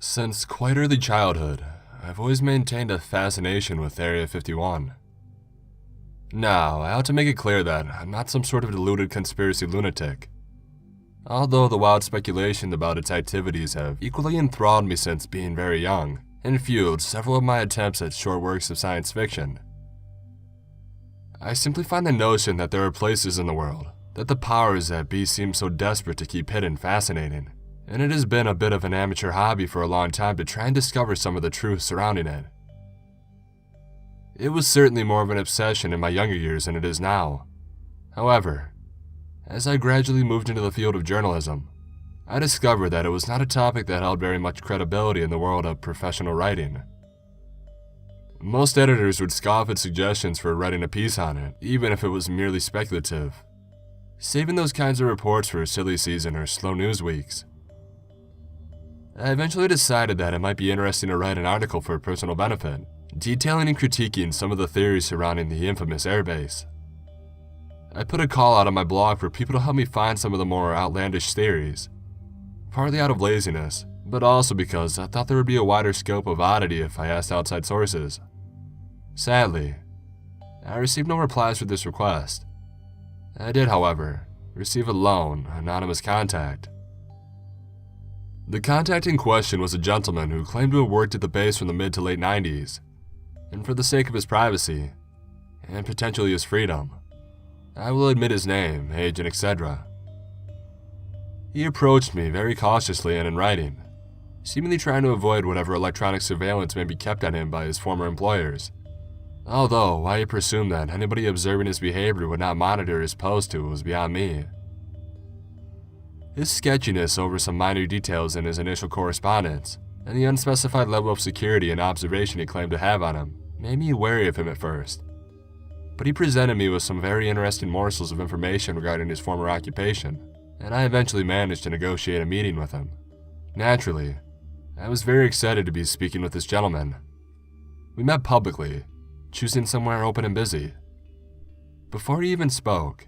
Since quite early childhood, I've always maintained a fascination with Area 51. Now, I ought to make it clear that I'm not some sort of deluded conspiracy lunatic. Although the wild speculations about its activities have equally enthralled me since being very young, and fueled several of my attempts at short works of science fiction. I simply find the notion that there are places in the world that the powers that be seem so desperate to keep hidden fascinating, and it has been a bit of an amateur hobby for a long time to try and discover some of the truth surrounding it. It was certainly more of an obsession in my younger years than it is now. However, as I gradually moved into the field of journalism, I discovered that it was not a topic that held very much credibility in the world of professional writing. Most editors would scoff at suggestions for writing a piece on it, even if it was merely speculative, saving those kinds of reports for silly season or slow news weeks. I eventually decided that it might be interesting to write an article for personal benefit, detailing and critiquing some of the theories surrounding the infamous airbase. I put a call out on my blog for people to help me find some of the more outlandish theories, partly out of laziness, but also because I thought there would be a wider scope of oddity if I asked outside sources. Sadly, I received no replies for this request. I did, however, receive a lone, anonymous contact. The contact in question was a gentleman who claimed to have worked at the base from the mid to late 90s, and for the sake of his privacy, and potentially his freedom, I will admit his name, age, and etc. He approached me very cautiously and in writing, seemingly trying to avoid whatever electronic surveillance may be kept on him by his former employers. Although why he presumed that anybody observing his behavior would not monitor his post to was beyond me. His sketchiness over some minor details in his initial correspondence, and the unspecified level of security and observation he claimed to have on him, made me wary of him at first. But he presented me with some very interesting morsels of information regarding his former occupation, and I eventually managed to negotiate a meeting with him. Naturally, I was very excited to be speaking with this gentleman. We met publicly, choosing somewhere open and busy. Before he even spoke,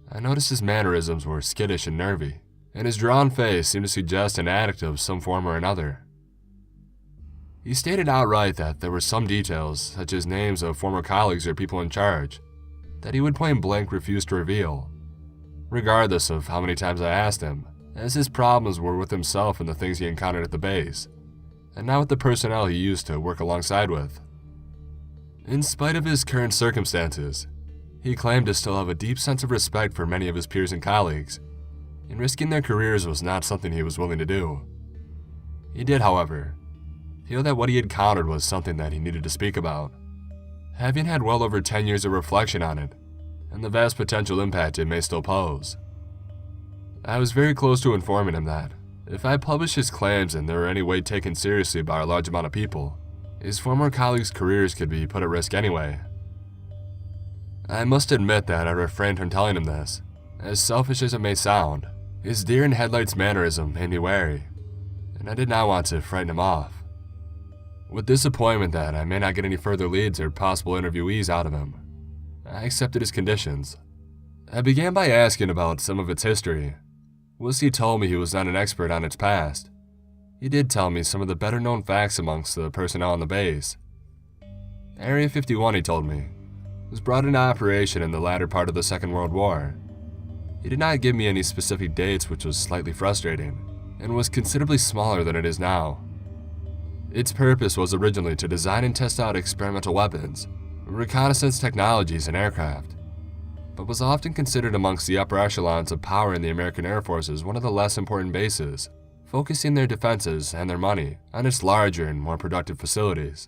I noticed his mannerisms were skittish and nervy, and his drawn face seemed to suggest an addict of some form or another. He stated outright that there were some details, such as names of former colleagues or people in charge, that he would point blank refuse to reveal, regardless of how many times I asked him, as his problems were with himself and the things he encountered at the base, and not with the personnel he used to work alongside with. In spite of his current circumstances, he claimed to still have a deep sense of respect for many of his peers and colleagues, and risking their careers was not something he was willing to do. He did, however, feel that what he encountered was something that he needed to speak about, having had well over 10 years of reflection on it, and the vast potential impact it may still pose. I was very close to informing him that, if I published his claims and they were any way taken seriously by a large amount of people, his former colleagues' careers could be put at risk anyway. I must admit that I refrained from telling him this. As selfish as it may sound, his deer-in-headlights mannerism made me wary, and I did not want to frighten him off. With disappointment that I may not get any further leads or possible interviewees out of him, I accepted his conditions. I began by asking about some of its history. Once he told me he was not an expert on its past, he did tell me some of the better-known facts amongst the personnel on the base. Area 51, he told me, was brought into operation in the latter part of the Second World War. He did not give me any specific dates, which was slightly frustrating, and was considerably smaller than it is now. Its purpose was originally to design and test out experimental weapons, reconnaissance technologies, and aircraft, but was often considered amongst the upper echelons of power in the American Air Force as one of the less important bases, focusing their defenses and their money on its larger and more productive facilities.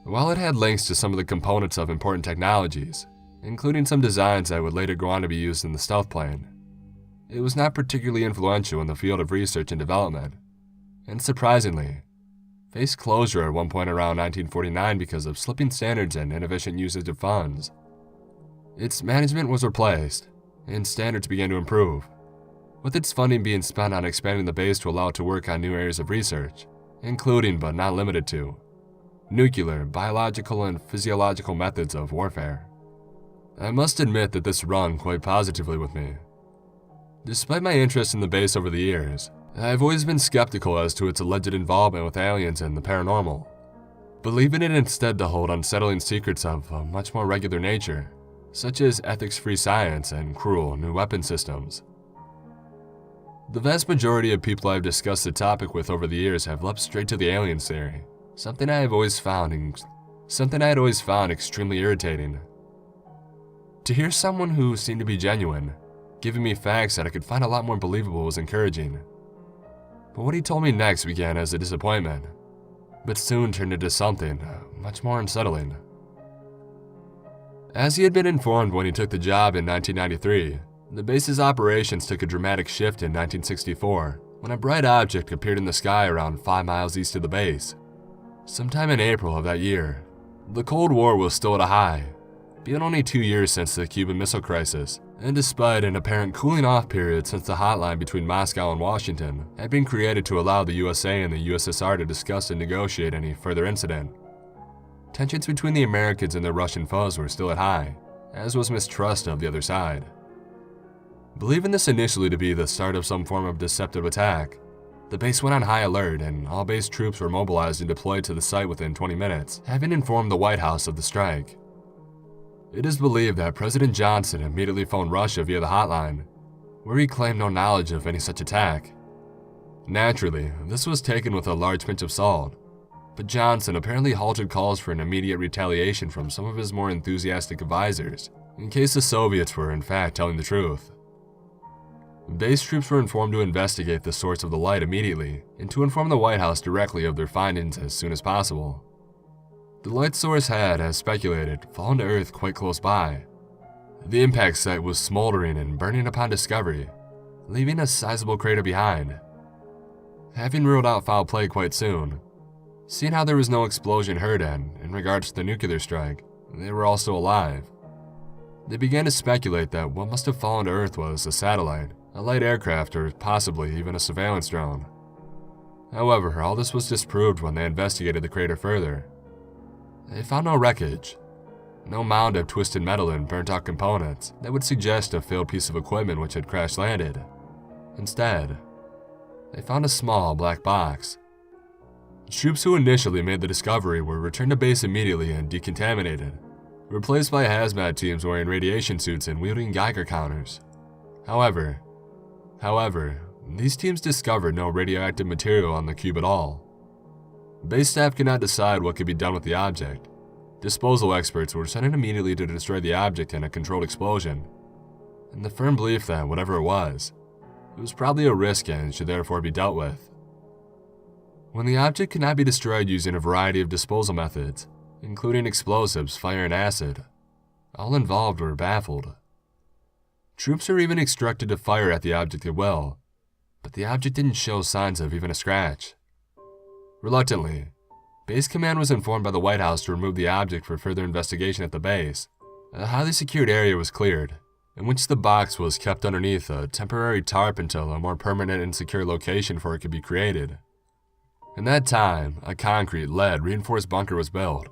While it had links to some of the components of important technologies, including some designs that would later go on to be used in the stealth plane, it was not particularly influential in the field of research and development, and surprisingly, faced closure at one point around 1949 because of slipping standards and inefficient usage of funds. Its management was replaced, and standards began to improve, with its funding being spent on expanding the base to allow it to work on new areas of research, including but not limited to nuclear, biological, and physiological methods of warfare. I must admit that this rung quite positively with me. Despite my interest in the base over the years, I've always been skeptical as to its alleged involvement with aliens and the paranormal, believing it instead to hold unsettling secrets of a much more regular nature, such as ethics-free science and cruel new weapon systems. The vast majority of people I've discussed the topic with over the years have leapt straight to the aliens theory, something I had always found extremely irritating. To hear someone who seemed to be genuine, giving me facts that I could find a lot more believable was encouraging. But what he told me next began as a disappointment, but soon turned into something much more unsettling. As he had been informed when he took the job in 1993, the base's operations took a dramatic shift in 1964 when a bright object appeared in the sky around 5 miles east of the base. Sometime in April of that year, the Cold War was still at a high, being only 2 years since the Cuban Missile Crisis, and despite an apparent cooling off period since the hotline between Moscow and Washington had been created to allow the USA and the USSR to discuss and negotiate any further incident. Tensions between the Americans and their Russian foes were still at high, as was mistrust of the other side. Believing this initially to be the start of some form of deceptive attack, the base went on high alert and all base troops were mobilized and deployed to the site within 20 minutes, having informed the White House of the strike. It is believed that President Johnson immediately phoned Russia via the hotline, where he claimed no knowledge of any such attack. Naturally, this was taken with a large pinch of salt, but Johnson apparently halted calls for an immediate retaliation from some of his more enthusiastic advisors, in case the Soviets were in fact telling the truth. Base troops were informed to investigate the source of the light immediately and to inform the White House directly of their findings as soon as possible. The light source had, as speculated, fallen to Earth quite close by. The impact site was smoldering and burning upon discovery, leaving a sizable crater behind. Having ruled out foul play quite soon, seeing how there was no explosion heard and, in regards to the nuclear strike, they were all still alive. They began to speculate that what must have fallen to Earth was a satellite, a light aircraft, or possibly even a surveillance drone. However, all this was disproved when they investigated the crater further. They found no wreckage, no mound of twisted metal and burnt-out components that would suggest a failed piece of equipment which had crash-landed. Instead, they found a small black box. Troops who initially made the discovery were returned to base immediately and decontaminated, replaced by hazmat teams wearing radiation suits and wielding Geiger counters. However, these teams discovered no radioactive material on the cube at all. Base staff could not decide what could be done with the object. Disposal experts were sent in immediately to destroy the object in a controlled explosion, in the firm belief that whatever it was probably a risk and should therefore be dealt with. When the object could not be destroyed using a variety of disposal methods, including explosives, fire, and acid, all involved were baffled. Troops were even instructed to fire at the object at will, but the object didn't show signs of even a scratch. Reluctantly, base command was informed by the White House to remove the object for further investigation at the base. A highly secured area was cleared, in which the box was kept underneath a temporary tarp until a more permanent and secure location for it could be created. In that time, a concrete, lead-reinforced bunker was built,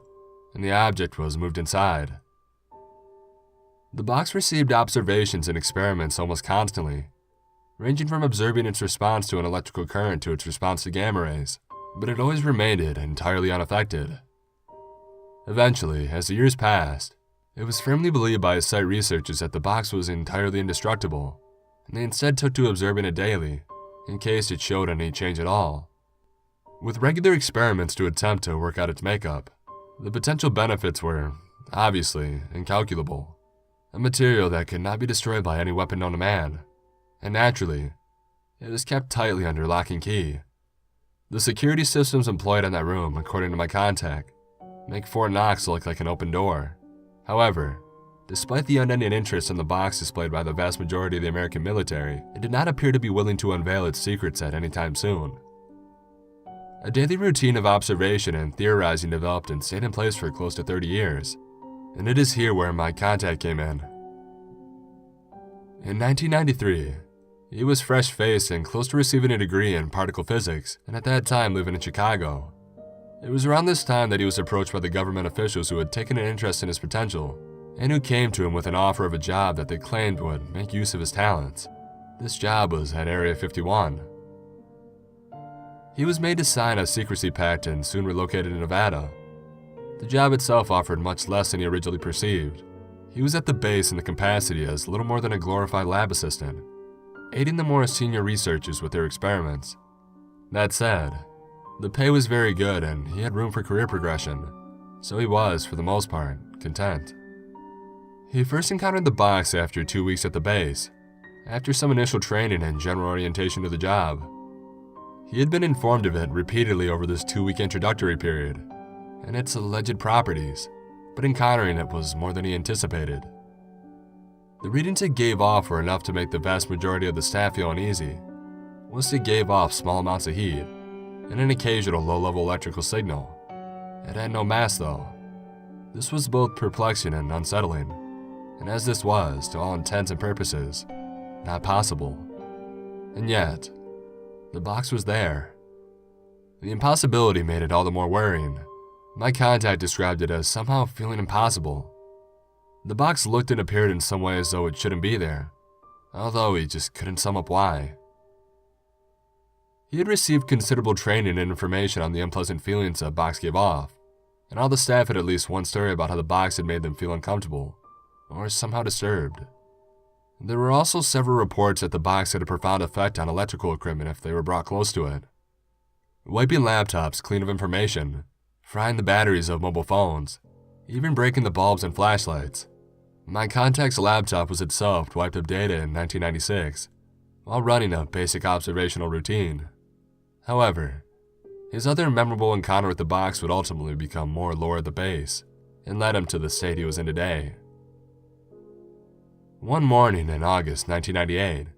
and the object was moved inside. The box received observations and experiments almost constantly, ranging from observing its response to an electrical current to its response to gamma rays, but it always remained entirely unaffected. Eventually, as the years passed, it was firmly believed by site researchers that the box was entirely indestructible, and they instead took to observing it daily, in case it showed any change at all. With regular experiments to attempt to work out its makeup, the potential benefits were, obviously, incalculable. A material that could not be destroyed by any weapon known to man, and naturally, it was kept tightly under lock and key. The security systems employed in that room, according to my contact, make Fort Knox look like an open door. However, despite the unending interest in the box displayed by the vast majority of the American military, it did not appear to be willing to unveil its secrets at any time soon. A daily routine of observation and theorizing developed and stayed in place for close to 30 years. And it is here where my contact came in. In 1993, he was fresh-faced and close to receiving a degree in particle physics, and at that time living in Chicago. It was around this time that he was approached by the government officials who had taken an interest in his potential, and who came to him with an offer of a job that they claimed would make use of his talents. This job was at Area 51. He was made to sign a secrecy pact and soon relocated to Nevada. The job itself offered much less than he originally perceived. He was at the base in the capacity as little more than a glorified lab assistant, aiding the more senior researchers with their experiments. That said, the pay was very good and he had room for career progression, so he was, for the most part, content. He first encountered the box after 2 weeks at the base, after some initial training and general orientation to the job. He had been informed of it repeatedly over this 2-week introductory period, and its alleged properties, but encountering it was more than he anticipated. The readings it gave off were enough to make the vast majority of the staff feel uneasy. Once it gave off small amounts of heat, and an occasional low-level electrical signal. It had no mass though. This was both perplexing and unsettling, and as this was, to all intents and purposes, not possible. And yet, the box was there. The impossibility made it all the more worrying. My contact described it as somehow feeling impossible. The box looked and appeared in some way as though it shouldn't be there, although he just couldn't sum up why. He had received considerable training and information on the unpleasant feelings the box gave off, and all the staff had at least one story about how the box had made them feel uncomfortable, or somehow disturbed. There were also several reports that the box had a profound effect on electrical equipment if they were brought close to it. Wiping laptops clean of information, frying the batteries of mobile phones, even breaking the bulbs and flashlights. My contact's laptop was itself wiped of data in 1996, while running a basic observational routine. However, his other memorable encounter with the box would ultimately become more lore at the base, and led him to the state he was in today. One morning in August 1998,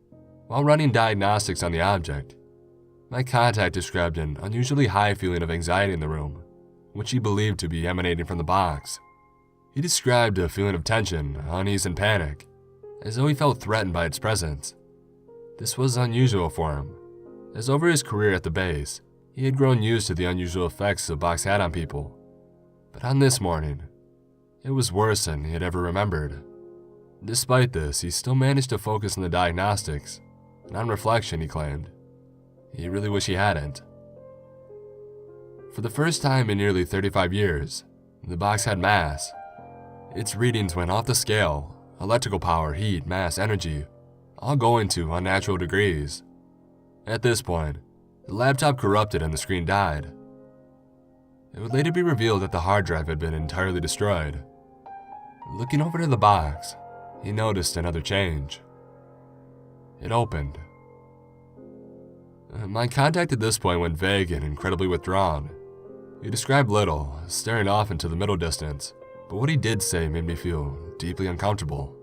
while running diagnostics on the object, my contact described an unusually high feeling of anxiety in the room, which he believed to be emanating from the box. He described a feeling of tension, unease, and panic, as though he felt threatened by its presence. This was unusual for him, as over his career at the base, he had grown used to the unusual effects the box had on people. But on this morning, it was worse than he had ever remembered. Despite this, he still managed to focus on the diagnostics, and on reflection, he claimed, he really wished he hadn't. For the first time in nearly 35 years, the box had mass. Its readings went off the scale, electrical power, heat, mass, energy, all going to unnatural degrees. At this point, the laptop corrupted and the screen died. It would later be revealed that the hard drive had been entirely destroyed. Looking over to the box, he noticed another change. It opened. My contact at this point went vague and incredibly withdrawn. He described little, staring off into the middle distance, but what he did say made me feel deeply uncomfortable.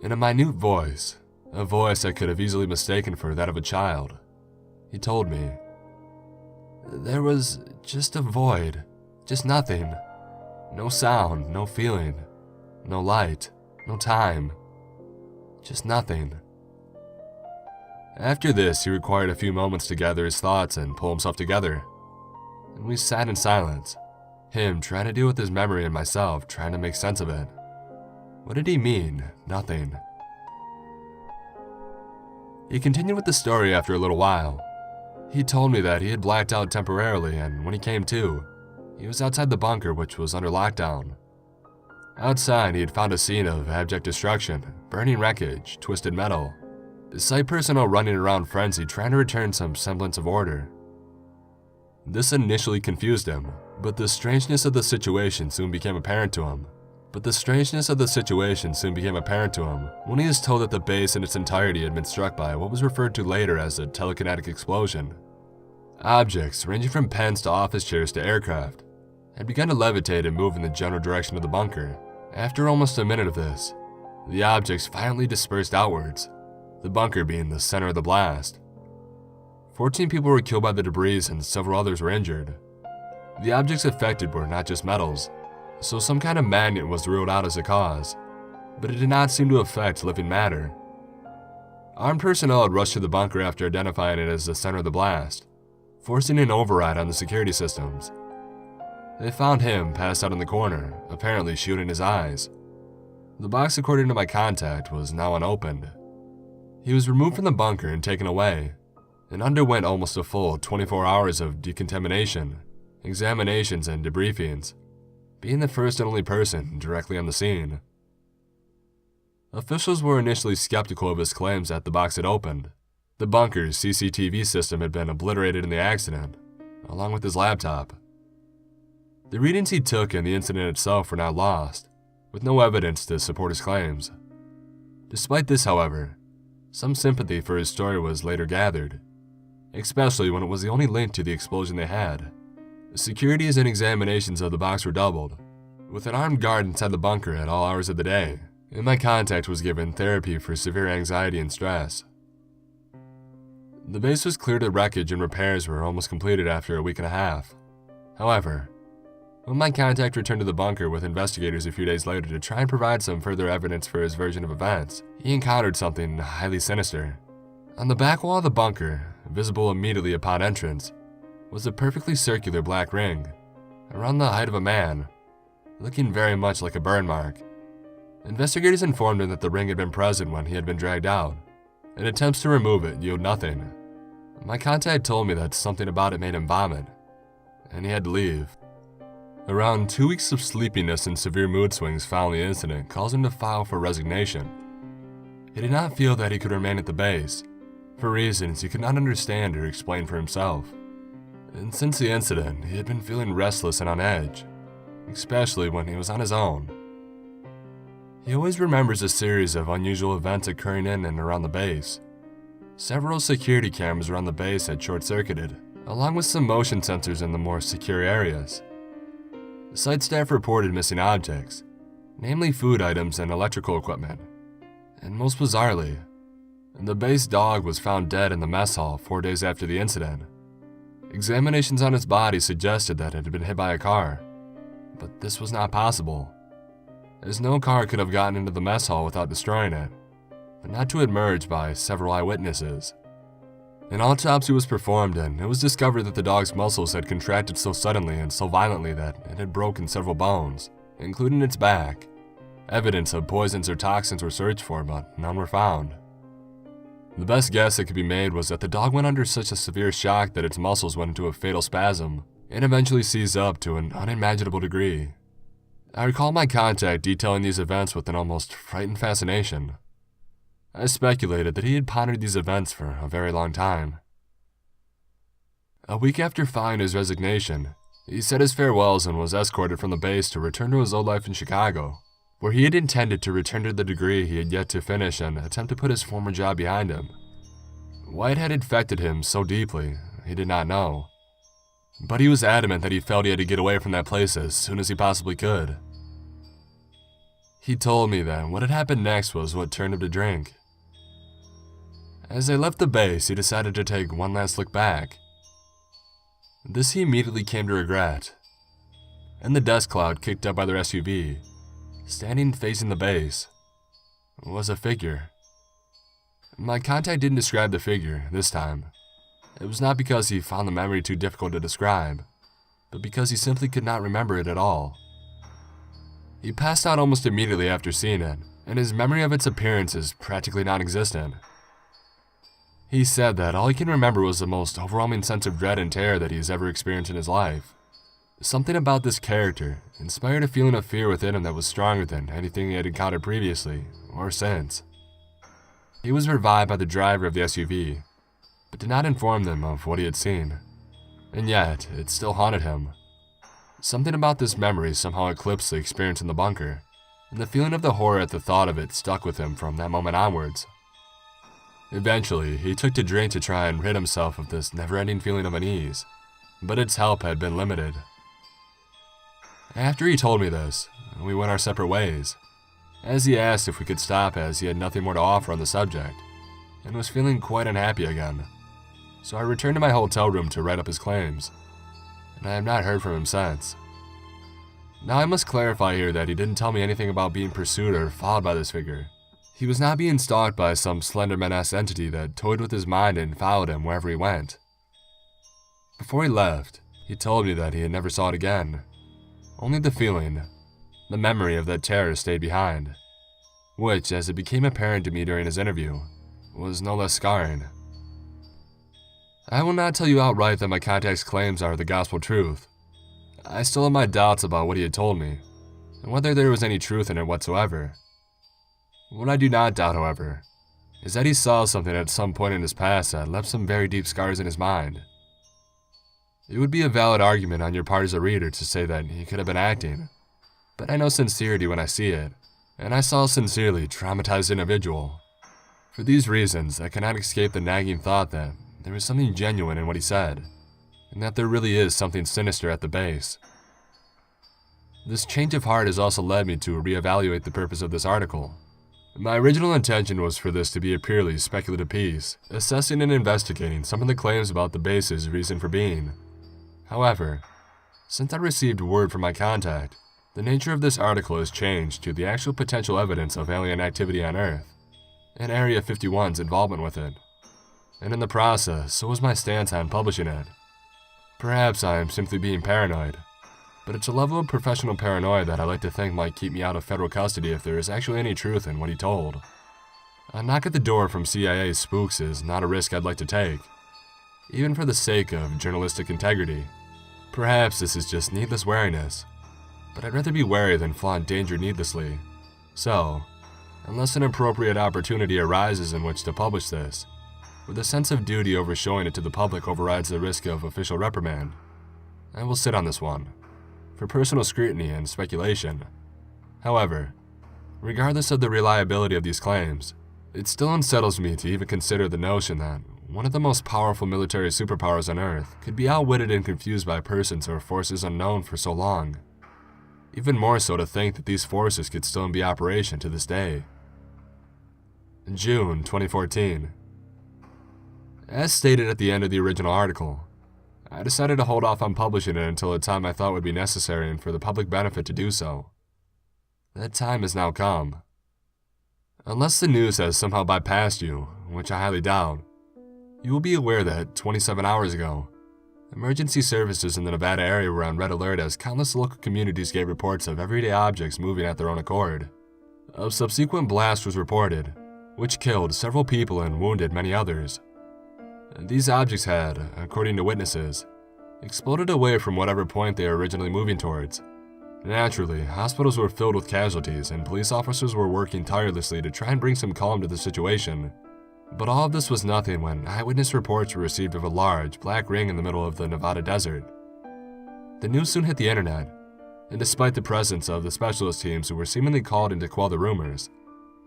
In a minute voice, a voice I could have easily mistaken for that of a child, he told me, "There was just a void, just nothing. No sound, no feeling, no light, no time, just nothing." After this, he required a few moments to gather his thoughts and pull himself together. And we sat in silence, him trying to deal with his memory and myself trying to make sense of it. What did he mean, nothing? He continued with the story after a little while. He told me that he had blacked out temporarily, and when he came to, he was outside the bunker, which was under lockdown. Outside, he had found a scene of abject destruction, burning wreckage, twisted metal, the site personnel running around frenzied, trying to return some semblance of order. This initially confused him, but the strangeness of the situation soon became apparent to him. when he was told that the base in its entirety had been struck by what was referred to later as a telekinetic explosion. Objects, ranging from pens to office chairs to aircraft, had begun to levitate and move in the general direction of the bunker. After almost a minute of this, the objects violently dispersed outwards, the bunker being the center of the blast. 14 people were killed by the debris and several others were injured. The objects affected were not just metals, so some kind of magnet was ruled out as a cause, but it did not seem to affect living matter. Armed personnel had rushed to the bunker after identifying it as the center of the blast, forcing an override on the security systems. They found him passed out in the corner, apparently shooting his eyes. The box, according to my contact, was now unopened. He was removed from the bunker and taken away, and underwent almost a full 24 hours of decontamination, examinations, and debriefings, being the first and only person directly on the scene. Officials were initially skeptical of his claims that the box had opened. The bunker's CCTV system had been obliterated in the accident, along with his laptop. The readings he took in the incident itself were now lost, with no evidence to support his claims. Despite this, however, some sympathy for his story was later gathered, especially when it was the only link to the explosion they had. The securities and examinations of the box were doubled, with an armed guard inside the bunker at all hours of the day, and my contact was given therapy for severe anxiety and stress. The base was cleared of wreckage and repairs were almost completed after a week and a half. However, when my contact returned to the bunker with investigators a few days later to try and provide some further evidence for his version of events, he encountered something highly sinister. On the back wall of the bunker, visible immediately upon entrance, was a perfectly circular black ring, around the height of a man, looking very much like a burn mark. Investigators informed him that the ring had been present when he had been dragged out, and attempts to remove it yielded nothing. My contact told me that something about it made him vomit, and he had to leave. Around 2 weeks of sleepiness and severe mood swings following the incident caused him to file for resignation. He did not feel that he could remain at the base, for reasons he could not understand or explain for himself. And since the incident, he had been feeling restless and on edge, especially when he was on his own. He always remembers a series of unusual events occurring in and around the base. Several security cameras around the base had short-circuited, along with some motion sensors in the more secure areas. The site staff reported missing objects, namely food items and electrical equipment. And most bizarrely, the base dog was found dead in the mess hall 4 days after the incident. Examinations on its body suggested that it had been hit by a car, but this was not possible, as no car could have gotten into the mess hall without destroying it, but not to emerge by several eyewitnesses. An autopsy was performed and it was discovered that the dog's muscles had contracted so suddenly and so violently that it had broken several bones, including its back. Evidence of poisons or toxins were searched for, but none were found. The best guess that could be made was that the dog went under such a severe shock that its muscles went into a fatal spasm and eventually seized up to an unimaginable degree. I recall my contact detailing these events with an almost frightened fascination. I speculated that he had pondered these events for a very long time. A week after filing his resignation, he said his farewells and was escorted from the base to return to his old life in Chicago, where he had intended to return to the degree he had yet to finish and attempt to put his former job behind him. Why it had infected him so deeply, he did not know. But he was adamant that he felt he had to get away from that place as soon as he possibly could. He told me that what had happened next was what turned him to drink. As they left the base, he decided to take one last look back. This he immediately came to regret. In the dust cloud kicked up by their SUV, standing facing the base, was a figure. My contact didn't describe the figure this time. It was not because he found the memory too difficult to describe, but because he simply could not remember it at all. He passed out almost immediately after seeing it, and his memory of its appearance is practically non-existent. He said that all he can remember was the most overwhelming sense of dread and terror that he has ever experienced in his life. Something about this character inspired a feeling of fear within him that was stronger than anything he had encountered previously, or since. He was revived by the driver of the SUV, but did not inform them of what he had seen. And yet, it still haunted him. Something about this memory somehow eclipsed the experience in the bunker, and the feeling of the horror at the thought of it stuck with him from that moment onwards. Eventually, he took to drink to try and rid himself of this never-ending feeling of unease, but its help had been limited. After he told me this, we went our separate ways, as he asked if we could stop as he had nothing more to offer on the subject, and was feeling quite unhappy again. So I returned to my hotel room to write up his claims, and I have not heard from him since. Now I must clarify here that he didn't tell me anything about being pursued or followed by this figure. He was not being stalked by some Slenderman-esque entity that toyed with his mind and followed him wherever he went. Before he left, he told me that he had never saw it again. Only the feeling, the memory of that terror stayed behind, which, as it became apparent to me during his interview, was no less scarring. I will not tell you outright that my contact's claims are the gospel truth. I still have my doubts about what he had told me, and whether there was any truth in it whatsoever. What I do not doubt, however, is that he saw something at some point in his past that left some very deep scars in his mind. It would be a valid argument on your part as a reader to say that he could have been acting, but I know sincerity when I see it, and I saw a sincerely traumatized individual. For these reasons, I cannot escape the nagging thought that there was something genuine in what he said, and that there really is something sinister at the base. This change of heart has also led me to reevaluate the purpose of this article. My original intention was for this to be a purely speculative piece, assessing and investigating some of the claims about the base's reason for being. However, since I received word from my contact, the nature of this article has changed to the actual potential evidence of alien activity on Earth, and Area 51's involvement with it. And in the process, so was my stance on publishing it. Perhaps I am simply being paranoid, but it's a level of professional paranoia that I like to think might keep me out of federal custody if there is actually any truth in what he told. A knock at the door from CIA spooks is not a risk I'd like to take, even for the sake of journalistic integrity. Perhaps this is just needless wariness, but I'd rather be wary than flaunt danger needlessly. So, unless an appropriate opportunity arises in which to publish this, where the sense of duty over showing it to the public overrides the risk of official reprimand, I will sit on this one, for personal scrutiny and speculation. However, regardless of the reliability of these claims, it still unsettles me to even consider the notion that one of the most powerful military superpowers on Earth could be outwitted and confused by persons or forces unknown for so long. Even more so to think that these forces could still be in operation to this day. June 2014. As stated at the end of the original article, I decided to hold off on publishing it until a time I thought would be necessary and for the public benefit to do so. That time has now come. Unless the news has somehow bypassed you, which I highly doubt, you will be aware that 27 hours ago, emergency services in the Nevada area were on red alert as countless local communities gave reports of everyday objects moving at their own accord. A subsequent blast was reported, which killed several people and wounded many others. These objects had, according to witnesses, exploded away from whatever point they were originally moving towards. Naturally, hospitals were filled with casualties and police officers were working tirelessly to try and bring some calm to the situation. But all of this was nothing when eyewitness reports were received of a large, black ring in the middle of the Nevada desert. The news soon hit the internet, and despite the presence of the specialist teams who were seemingly called in to quell the rumors,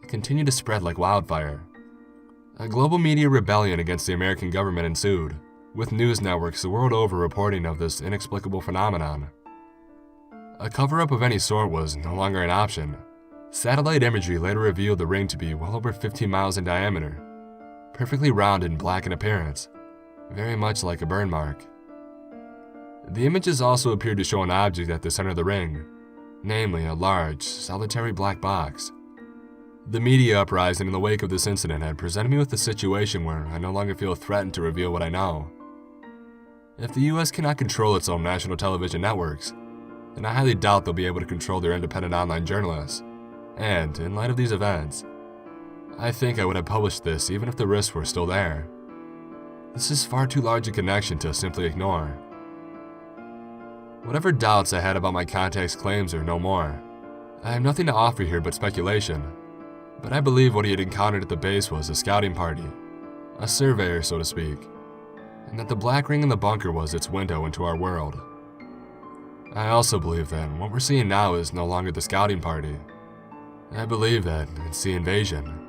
it continued to spread like wildfire. A global media rebellion against the American government ensued, with news networks the world over reporting of this inexplicable phenomenon. A cover-up of any sort was no longer an option. Satellite imagery later revealed the ring to be well over 15 miles in diameter, perfectly round and black in appearance, very much like a burn mark. The images also appeared to show an object at the center of the ring, namely a large, solitary black box. The media uprising in the wake of this incident had presented me with a situation where I no longer feel threatened to reveal what I know. If the US cannot control its own national television networks, then I highly doubt they'll be able to control their independent online journalists. And, in light of these events, I think I would have published this even if the risks were still there. This is far too large a connection to simply ignore. Whatever doubts I had about my contact's claims are no more. I have nothing to offer here but speculation. But I believe what he had encountered at the base was a scouting party, a surveyor so to speak, and that the black ring in the bunker was its window into our world. I also believe that what we're seeing now is no longer the scouting party. I believe that it's the invasion.